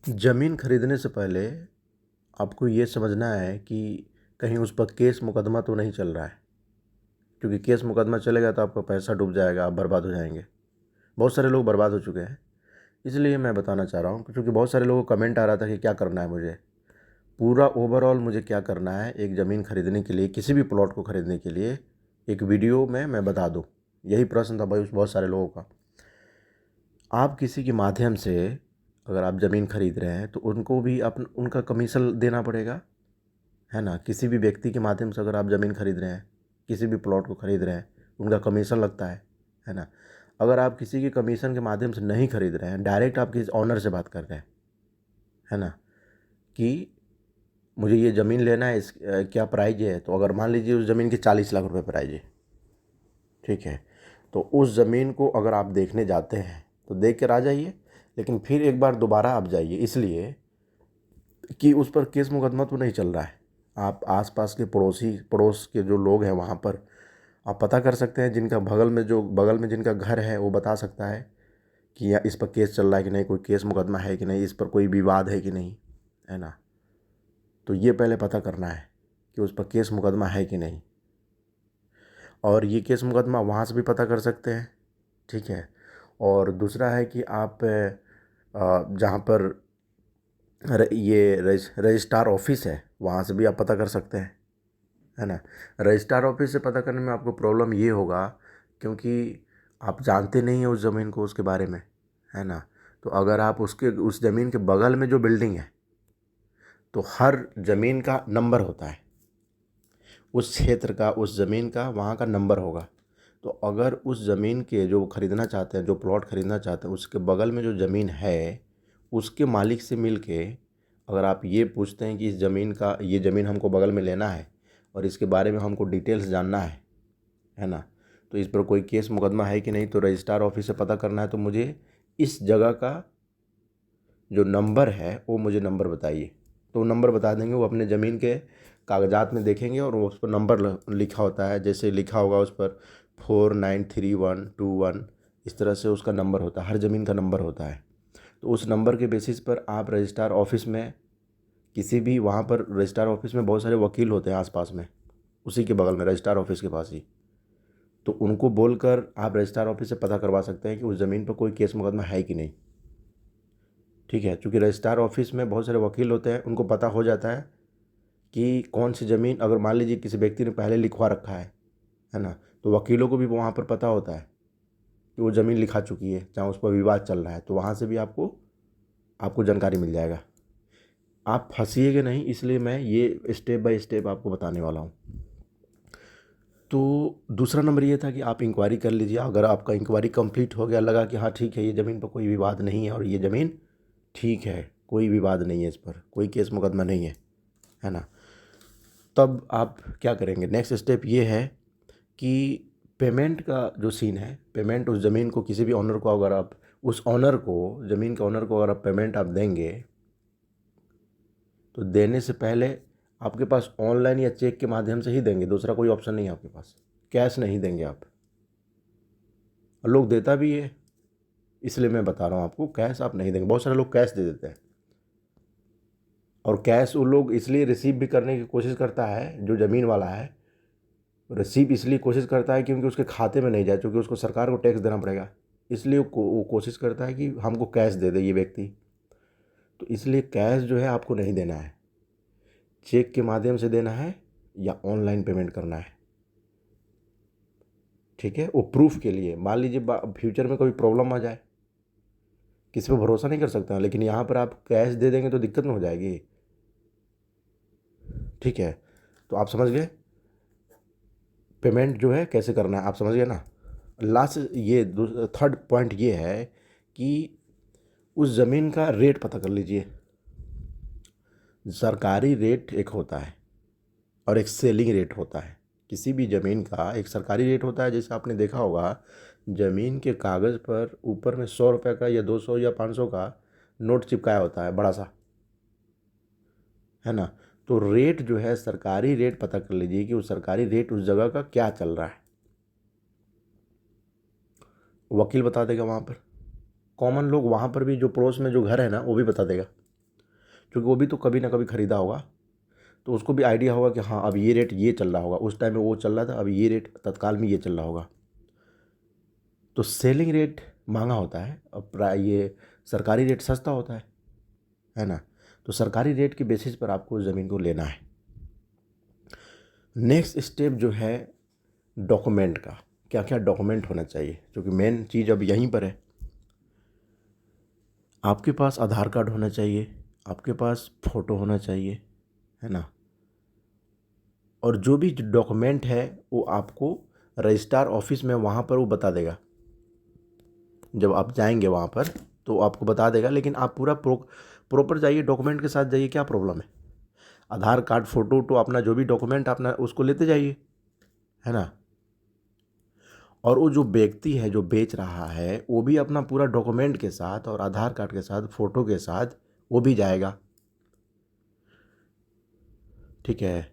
ज़मीन खरीदने से पहले आपको ये समझना है कि कहीं उस पर केस मुकदमा तो नहीं चल रहा है, क्योंकि केस मुकदमा चलेगा तो आपका पैसा डूब जाएगा, आप बर्बाद हो जाएंगे। बहुत सारे लोग बर्बाद हो चुके हैं। इसलिए मैं बताना चाह रहा हूँ, क्योंकि बहुत सारे लोगों को कमेंट आ रहा था कि क्या करना है मुझे, पूरा ओवरऑल मुझे क्या करना है एक ज़मीन खरीदने के लिए, किसी भी प्लॉट को खरीदने के लिए एक वीडियो में मैं बता दूँ। यही प्रश्न था भाई बहुत सारे लोगों का। आप किसी के माध्यम से अगर आप ज़मीन खरीद रहे हैं तो उनको भी उनका कमीशन देना पड़ेगा, है ना। किसी भी व्यक्ति के माध्यम से अगर आप ज़मीन खरीद रहे हैं, किसी भी प्लॉट को खरीद रहे हैं, उनका कमीशन लगता है ना। अगर आप किसी के कमीशन के माध्यम से नहीं खरीद रहे हैं, डायरेक्ट आप किसी ऑनर से बात कर रहे हैं, है ना, कि मुझे ये ज़मीन लेना है, इस क्या प्राइज है। तो अगर मान लीजिए उस ज़मीन के 40 लाख रुपए प्राइज है, ठीक है, तो उस ज़मीन को अगर आप देखने जाते हैं तो देख कर आ जाइए, लेकिन फिर एक बार दोबारा आप जाइए, इसलिए कि उस पर केस मुकदमा तो नहीं चल रहा है। आप आसपास के पड़ोस के जो लोग हैं वहाँ पर आप पता कर सकते हैं, जिनका बगल में जिनका घर है वो बता सकता है कि या इस पर केस चल रहा है कि नहीं, कोई केस मुकदमा है कि नहीं, इस पर कोई विवाद है कि नहीं, है ना। तो ये पहले पता करना है कि उस पर केस मुकदमा है कि नहीं। और ये केस मुकदमा वहाँ से भी पता कर सकते हैं, ठीक है। और दूसरा है कि आप जहाँ पर रजिस्ट्रार ऑफिस है वहाँ से भी आप पता कर सकते हैं, है ना। रजिस्ट्रार ऑफिस से पता करने में आपको प्रॉब्लम ये होगा, क्योंकि आप जानते नहीं हैं उस ज़मीन को, उसके बारे में, है ना। तो अगर आप उस ज़मीन के बगल में जो बिल्डिंग है, तो हर ज़मीन का नंबर होता है, उस क्षेत्र का, उस ज़मीन का वहाँ का नंबर होगा। तो अगर उस ज़मीन के जो ख़रीदना चाहते हैं, जो प्लॉट ख़रीदना चाहते हैं, उसके बगल में जो ज़मीन है उसके मालिक से मिल के अगर आप ये पूछते हैं कि इस ज़मीन का, ये ज़मीन हमको बगल में लेना है और इसके बारे में हमको डिटेल्स जानना है ना, तो इस पर कोई केस मुकदमा है कि नहीं, तो रजिस्ट्रार ऑफिस से पता करना है, तो मुझे इस जगह का जो नंबर है वो मुझे नंबर बताइए। तो वो नंबर बता देंगे, वो अपने ज़मीन के कागजात में देखेंगे और उस पर नंबर लिखा होता है, जैसे लिखा होगा उस पर 493121, इस तरह से उसका नंबर होता है, हर ज़मीन का नंबर होता है। तो उस नंबर के बेसिस पर आप रजिस्ट्रार ऑफिस में किसी भी, वहाँ पर रजिस्ट्रार ऑफिस में बहुत सारे वकील होते हैं आसपास में, उसी के बगल में रजिस्ट्रार ऑफिस के पास ही, तो उनको बोलकर आप रजिस्ट्रार ऑफिस से पता करवा सकते हैं कि उस ज़मीन पर कोई केस मुकदमा है कि नहीं, ठीक है। क्योंकि रजिस्ट्रार ऑफिस में बहुत सारे वकील होते हैं, उनको पता हो जाता है कि कौन सी ज़मीन, अगर मान लीजिए किसी व्यक्ति ने पहले लिखवा रखा है ना, तो वकीलों को भी वहाँ पर पता होता है कि वो ज़मीन लिखा चुकी है, चाहे उस पर विवाद चल रहा है, तो वहाँ से भी आपको आपको जानकारी मिल जाएगा। आप फंसिएगा नहीं, इसलिए मैं ये स्टेप बाय स्टेप आपको बताने वाला हूँ। तो दूसरा नंबर ये था कि आप इंक्वायरी कर लीजिए। अगर आपका इंक्वायरी कंप्लीट हो गया, लगा कि हाँ ठीक है, ये ज़मीन पर कोई विवाद नहीं है और ये ज़मीन ठीक है, कोई विवाद नहीं है, इस पर कोई केस मुकदमा नहीं है ना, तब आप क्या करेंगे। नेक्स्ट स्टेप ये है कि पेमेंट का जो सीन है, पेमेंट उस ज़मीन को, किसी भी ऑनर को, अगर आप उस ऑनर को, ज़मीन के ऑनर को अगर आप पेमेंट आप देंगे, तो देने से पहले आपके पास ऑनलाइन या चेक के माध्यम से ही देंगे, दूसरा कोई ऑप्शन नहीं है आपके पास, कैश नहीं देंगे आप। और लोग देता भी है, इसलिए मैं बता रहा हूँ आपको, कैश आप नहीं देंगे। बहुत सारे लोग कैश दे देते हैं, और कैश वो लोग इसलिए रिसीव भी करने की कोशिश करता है, जो ज़मीन वाला है रिसीव इसलिए कोशिश करता है क्योंकि उसके खाते में नहीं जाए, क्योंकि उसको सरकार को टैक्स देना पड़ेगा, इसलिए वो कोशिश करता है कि हमको कैश दे दे ये व्यक्ति। तो इसलिए कैश जो है आपको नहीं देना है, चेक के माध्यम से देना है या ऑनलाइन पेमेंट करना है, ठीक है। वो प्रूफ के लिए, मान लीजिए फ्यूचर में कोई प्रॉब्लम आ जाए, किसी पर भरोसा नहीं कर सकते हैं, लेकिन यहाँ पर आप कैश दे देंगे तो दिक्कत में हो जाएगी, ठीक है। तो आप समझ गए पेमेंट जो है कैसे करना है, आप समझ गए ना। लास्ट ये थर्ड पॉइंट ये है कि उस ज़मीन का रेट पता कर लीजिए। सरकारी रेट एक होता है और एक सेलिंग रेट होता है। किसी भी ज़मीन का एक सरकारी रेट होता है, जैसे आपने देखा होगा ज़मीन के कागज़ पर ऊपर में 100 रुपये का या 200 या 500 का नोट चिपकाया होता है, बड़ा सा, है ना। तो रेट जो है, सरकारी रेट पता कर लीजिए कि उस सरकारी रेट उस जगह का क्या चल रहा है, वकील बता देगा वहाँ पर। कॉमन लोग वहाँ पर भी, जो पड़ोस में जो घर है ना, वो भी बता देगा क्योंकि वो भी तो कभी ना कभी ख़रीदा होगा, तो उसको भी आइडिया होगा कि हाँ अब ये रेट ये चल रहा होगा, उस टाइम में वो चल रहा था, अब ये रेट तत्काल में ये चल रहा होगा। तो सेलिंग रेट महंगा होता है और ये सरकारी रेट सस्ता होता है ना। तो सरकारी रेट के बेसिस पर आपको ज़मीन को लेना है। नेक्स्ट स्टेप जो है डॉक्यूमेंट का, क्या क्या डॉक्यूमेंट होना चाहिए, क्योंकि मेन चीज़ अब यहीं पर है। आपके पास आधार कार्ड होना चाहिए, आपके पास फ़ोटो होना चाहिए, है ना। और जो भी डॉक्यूमेंट है वो आपको रजिस्ट्रार ऑफिस में वहाँ पर वो बता देगा। जब आप जाएंगे वहाँ पर तो आपको बता देगा, लेकिन आप पूरा प्रॉपर जाइए, डॉक्यूमेंट के साथ जाइए, क्या प्रॉब्लम है। आधार कार्ड, फ़ोटो तो अपना जो भी डॉक्यूमेंट अपना उसको लेते जाइए, है ना। और वो जो व्यक्ति है जो बेच रहा है वो भी अपना पूरा डॉक्यूमेंट के साथ और आधार कार्ड के साथ, फ़ोटो के साथ वो भी जाएगा, ठीक है।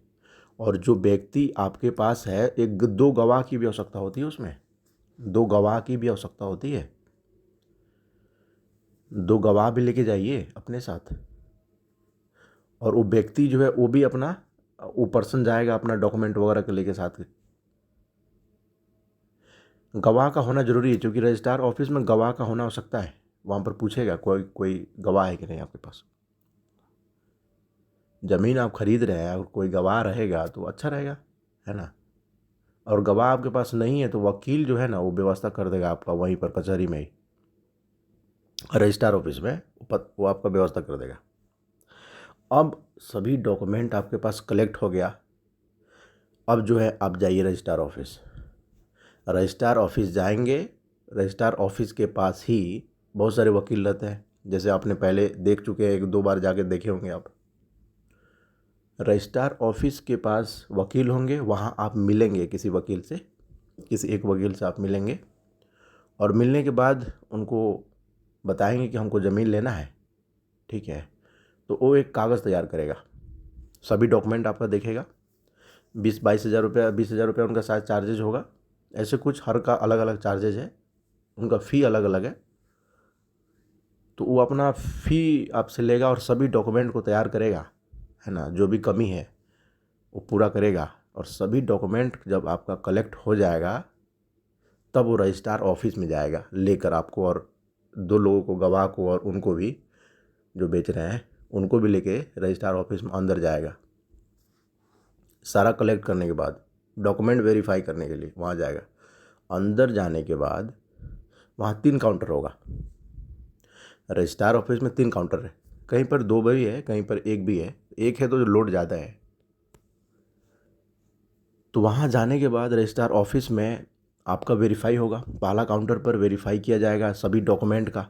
और जो व्यक्ति आपके पास है, एक 2 गवाह की भी आवश्यकता होती है, उसमें 2 गवाह की भी आवश्यकता होती है। 2 गवाह भी लेके जाइए अपने साथ। और वो व्यक्ति जो है वो भी अपना, वो पर्सन जाएगा अपना डॉक्यूमेंट वगैरह के लेके साथ। गवाह का होना जरूरी है, क्योंकि रजिस्ट्रार ऑफिस में गवाह का होना आवश्यकता है। वहाँ पर पूछेगा कोई गवाह है कि नहीं आपके पास। ज़मीन आप खरीद रहे हैं और कोई गवाह रहेगा तो अच्छा रहेगा, है ना। और गवाह आपके पास नहीं है तो वकील जो है ना वो व्यवस्था कर देगा आपका, वहीं पर कचहरी में ही, रजिस्ट्रार ऑफिस में वो आपका व्यवस्था कर देगा। अब सभी डॉक्यूमेंट आपके पास कलेक्ट हो गया। अब जो है आप जाइए रजिस्ट्रार ऑफिस। रजिस्ट्रार ऑफिस जाएंगे, रजिस्ट्रार ऑफिस के पास ही बहुत सारे वकील रहते हैं, जैसे आपने पहले देख चुके हैं, 1-2 बार जाके देखे होंगे आप। रजिस्ट्रार ऑफिस के पास वकील होंगे, वहाँ आप मिलेंगे किसी वकील से, किसी एक वकील से आप मिलेंगे। और मिलने के बाद उनको बताएंगे कि हमको ज़मीन लेना है, ठीक है। तो वो एक कागज़ तैयार करेगा, सभी डॉक्यूमेंट आपका देखेगा। 20-22 हज़ार रुपया, 20 हज़ार रुपया उनका शायद चार्जेज होगा, ऐसे कुछ, हर का अलग अलग चार्जेज है, उनका फ़ी अलग अलग है। तो वो अपना फ़ी आपसे लेगा और सभी डॉक्यूमेंट को तैयार करेगा, है ना। जो भी कमी है वो पूरा करेगा। और सभी डॉक्यूमेंट जब आपका कलेक्ट हो जाएगा तब वो रजिस्ट्रार ऑफिस में जाएगा लेकर आपको, और 2 लोगों को, गवाह को और उनको भी, जो बेच रहे हैं उनको भी लेके रजिस्ट्रार ऑफिस में अंदर जाएगा। सारा कलेक्ट करने के बाद डॉक्यूमेंट वेरीफाई करने के लिए वहाँ जाएगा। अंदर जाने के बाद वहाँ 3 काउंटर होगा। रजिस्ट्रार ऑफिस में 3 काउंटर है, कहीं पर 2 भी है, कहीं पर 1 भी है। 1 है तो लोड ज़्यादा है। तो वहाँ जाने के बाद रजिस्ट्रार ऑफिस में आपका वेरीफाई होगा। पहला काउंटर पर वेरीफाई किया जाएगा सभी डॉक्यूमेंट का,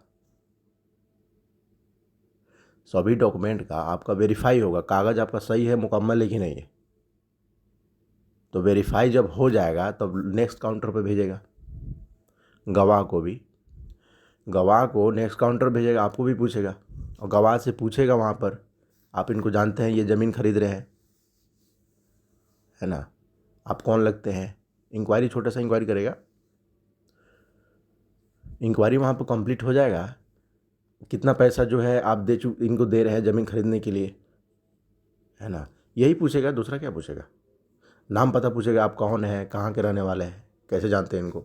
सभी डॉक्यूमेंट का आपका वेरीफाई होगा, कागज़ आपका सही है, मुकम्मल है कि नहीं है। तो वेरीफाई जब हो जाएगा तब नेक्स्ट काउंटर पर भेजेगा गवाह को भी। गवाह को नेक्स्ट काउंटर भेजेगा, आपको भी पूछेगा, और गवाह से पूछेगा वहाँ पर, आप इनको जानते हैं, ये ज़मीन खरीद रहे हैं, है ना, आप कौन लगते हैं। इंक्वायरी, छोटा सा इंक्वायरी करेगा। इंक्वायरी वहाँ पर कंप्लीट हो जाएगा, कितना पैसा जो है आप इनको दे रहे हैं ज़मीन खरीदने के लिए, है ना। यही पूछेगा, दूसरा क्या पूछेगा। नाम पता पूछेगा, आप कौन हैं, कहाँ के रहने वाले हैं, कैसे जानते हैं इनको,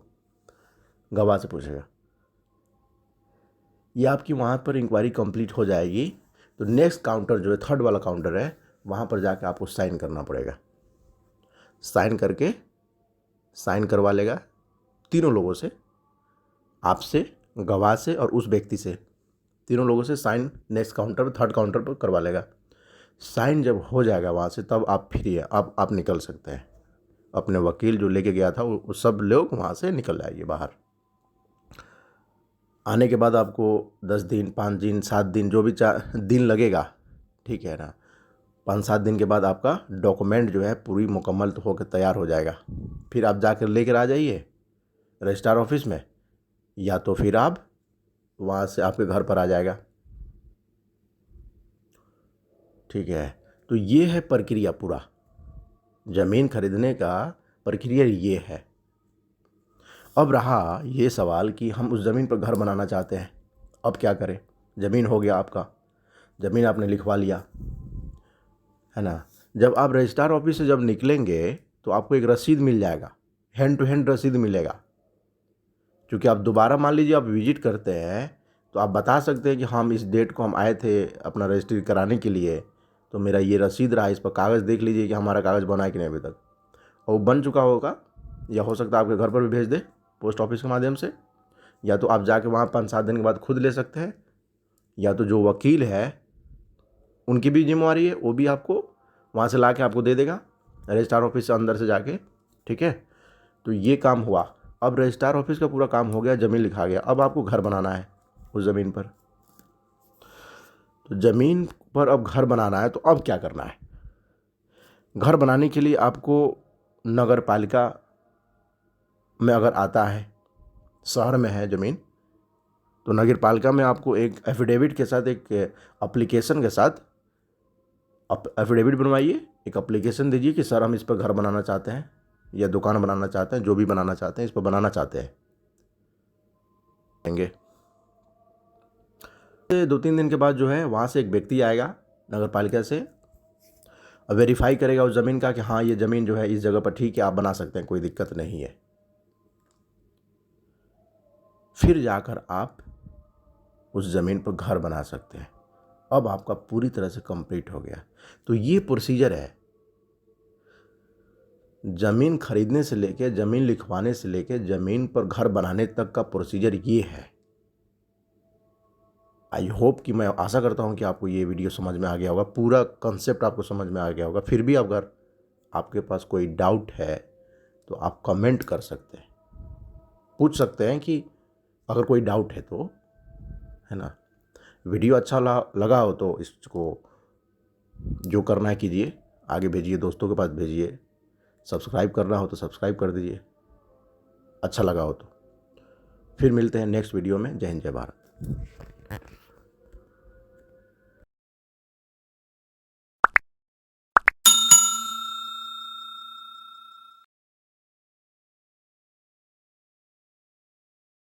गवाह से पूछेगा। ये आपकी वहाँ पर इंक्वायरी कंप्लीट हो जाएगी तो नेक्स्ट काउंटर जो है, 3rd वाला काउंटर है, वहाँ पर जाके आपको साइन करना पड़ेगा। साइन करके, साइन करवा लेगा 3 लोगों से, आपसे, गवाह से और उस व्यक्ति से, 3 लोगों से साइन नेक्स्ट काउंटर पर, 3rd काउंटर पर करवा लेगा। साइन जब हो जाएगा वहाँ से तब आप फ्री है, आप निकल सकते हैं। अपने वकील जो लेके गया था वो सब लोग वहाँ से निकल जाइए बाहर। आने के बाद आपको 10 दिन, 5 दिन, 7 दिन, जो भी दिन लगेगा, ठीक है ना। 5-7 दिन के बाद आपका डॉक्यूमेंट जो है पूरी मुकम्मल तो होकर तैयार हो जाएगा। फिर आप जाकर लेकर आ जाइए रजिस्ट्रार ऑफिस में, या तो फिर आप वहाँ से आपके घर पर आ जाएगा, ठीक है। तो ये है प्रक्रिया पूरा, ज़मीन खरीदने का प्रक्रिया ये है। अब रहा ये सवाल कि हम उस ज़मीन पर घर बनाना चाहते हैं, अब क्या करें। ज़मीन हो गया आपका, ज़मीन आपने लिखवा लिया, है ना। जब आप रजिस्ट्रार ऑफिस से जब निकलेंगे तो आपको एक रसीद मिल जाएगा, हैंड टू हैंड रसीद मिलेगा। क्योंकि आप दोबारा मान लीजिए आप विजिट करते हैं तो आप बता सकते हैं कि हम इस डेट को हम आए थे अपना रजिस्ट्री कराने के लिए, तो मेरा ये रसीद रहा, इस पर कागज़ देख लीजिए कि हमारा कागज़ बना है कि नहीं अभी तक। और वो बन चुका होगा, या हो सकता है आपके घर पर भी भेज दे पोस्ट ऑफिस के माध्यम से, या तो आप जाके वहाँ 5-7 दिन के बाद खुद ले सकते हैं, या तो जो वकील है उनकी भी जिम्मेवारी है, वो भी आपको वहाँ से ला के आपको दे देगा रजिस्ट्रार ऑफिस से अंदर से जाके, ठीक है। तो ये काम हुआ। अब रजिस्ट्रार ऑफिस का पूरा काम हो गया, ज़मीन लिखा गया। अब आपको घर बनाना है उस ज़मीन पर। तो ज़मीन पर अब घर बनाना है, तो अब क्या करना है? घर बनाने के लिए आपको नगर पालिका में अगर आता है, शहर में है ज़मीन, तो नगर पालिका में आपको एक एफिडेविट के साथ, एक एप्लीकेशन के साथ एफिडेविट बनवाइए, एक एप्लीकेशन दीजिए कि सर हम इस पर घर बनाना चाहते हैं या दुकान बनाना चाहते हैं, जो भी बनाना चाहते हैं, इस पर बनाना चाहते हैं। 2-3 दिन के बाद जो है वहाँ से एक व्यक्ति आएगा नगर पालिका से, वेरीफाई करेगा उस ज़मीन का कि हाँ ये ज़मीन जो है इस जगह पर ठीक है, आप बना सकते हैं, कोई दिक्कत नहीं है। फिर जाकर आप उस ज़मीन पर घर बना सकते हैं। अब आपका पूरी तरह से कंप्लीट हो गया। तो ये प्रोसीजर है, ज़मीन खरीदने से लेके, ज़मीन लिखवाने से लेके, ज़मीन पर घर बनाने तक का प्रोसीजर ये है। आई होप कि, मैं आशा करता हूँ कि आपको ये वीडियो समझ में आ गया होगा, पूरा कंसेप्ट आपको समझ में आ गया होगा। फिर भी अगर आपके पास कोई डाउट है तो आप कमेंट कर सकते हैं, पूछ सकते हैं कि अगर कोई डाउट है तो, है ना। वीडियो अच्छा लगा हो तो इसको जो करना है कीजिए, आगे भेजिए, दोस्तों के पास भेजिए। सब्सक्राइब करना हो तो सब्सक्राइब कर दीजिए, अच्छा लगा हो तो। फिर मिलते हैं नेक्स्ट वीडियो में। जय हिंद, जय भारत।